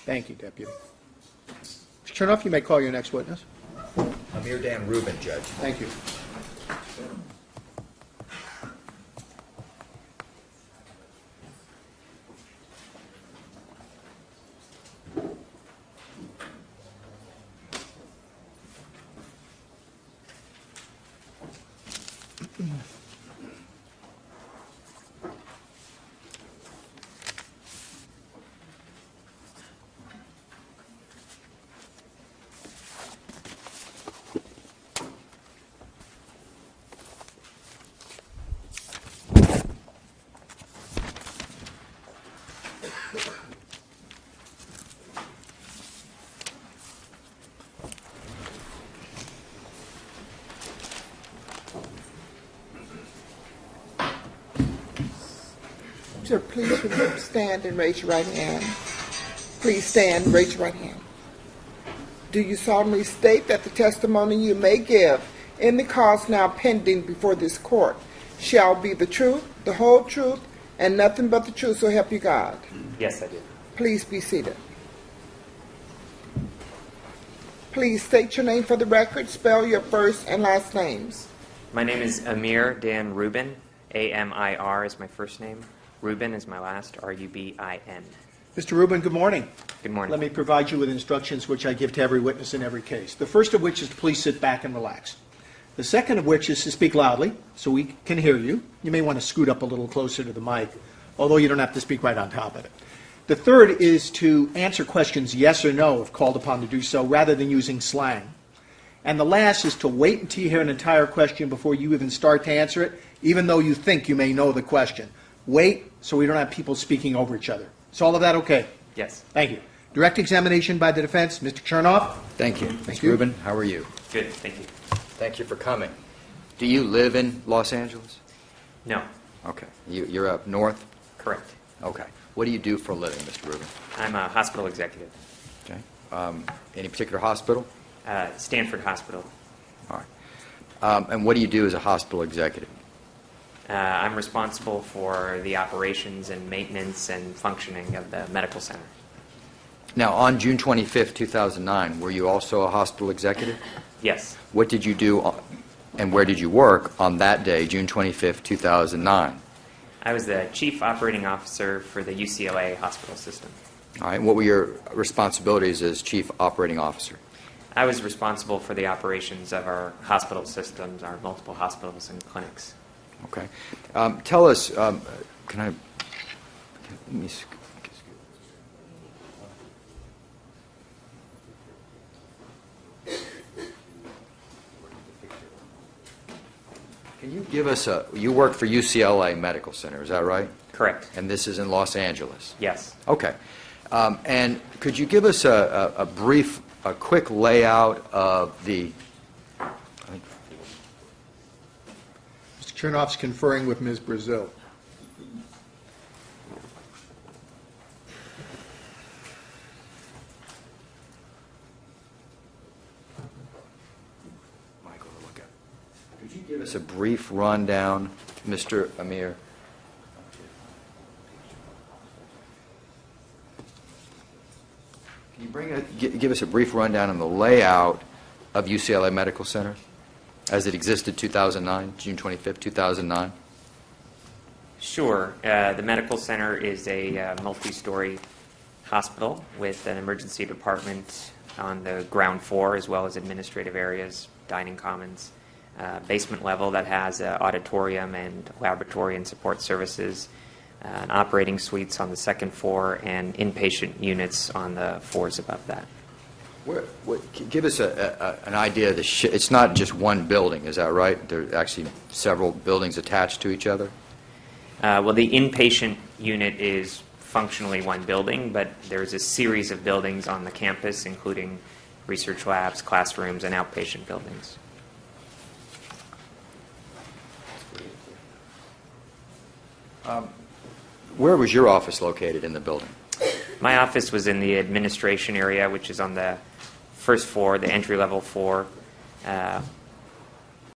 Thank you, Deputy. Mr. Chernoff, you may call your next witness. Amir Dan Rubin, Judge. Thank you. Sir, please stand and raise your right hand. Please stand and raise your right hand. Do you solemnly state that the testimony you may give in the cause now pending before this court shall be the truth, the whole truth, and nothing but the truth, so help you God? Yes, I do. Please be seated. Please state your name for the record. Spell your first and last names. My name is Amir Dan Rubin. A-M-I-R is my first name. Rubin is my last, R-U-B-I-N. Mr. Rubin, good morning. Good morning. Let me provide you with instructions which I give to every witness in every case. The first of which is to please sit back and relax. The second of which is to speak loudly so we can hear you. You may want to scoot up a little closer to the mic, although you don't have to speak right on top of it. The third is to answer questions yes or no if called upon to do so, rather than using slang. And the last is to wait until you hear an entire question before you even start to answer it, even though you think you may know the question. Wait so we don't have people speaking over each other. Is all of that okay? Yes. Thank you. Direct examination by the defense. Mr. Chernoff. Thank you. Thank Mr. you. Rubin, how are you? Good, thank you. Thank you for coming. Do you live in Los Angeles? No, Okay. You're up north? correct. Okay. What do you do for a living, Mr. Rubin? I'm a hospital executive. Okay. Any particular hospital? Stanford Hospital. All right. And what do you do as a hospital executive? I'm responsible for the operations and maintenance and functioning of the medical center. Now, on June 25th, 2009, were you also a hospital executive? Yes. What did you do and where did you work on that day, June 25th, 2009? I was the chief operating officer for the UCLA hospital system. All right. What were your responsibilities as chief operating officer? I was responsible for the operations of our hospital systems, our multiple hospitals and clinics. Okay. Tell us, can I, let me, can you give us you work for UCLA Medical Center, is that right? Correct. And this is in Los Angeles? Yes. Okay. And could you give us a quick layout of the, Mr. Chernoff's conferring with Ms. Brazil. Michael, look at. Could you give us a brief rundown, Mr. Amir? Can you give us a brief rundown on the layout of UCLA Medical Center as it existed 2009, June 25th, 2009? Sure. The medical center is a multi-story hospital with an emergency department on the ground floor, as well as administrative areas, dining commons, basement level that has an auditorium and laboratory and support services, an operating suites on the second floor, and inpatient units on the floors above that. Give us an idea of the it's not just one building, is that right? There are actually several buildings attached to each other? Well, the inpatient unit is functionally one building, but there's a series of buildings on the campus, including research labs, classrooms, and outpatient buildings. Where was your office located in the building? My office was in the administration area, which is on the first floor, the entry-level floor,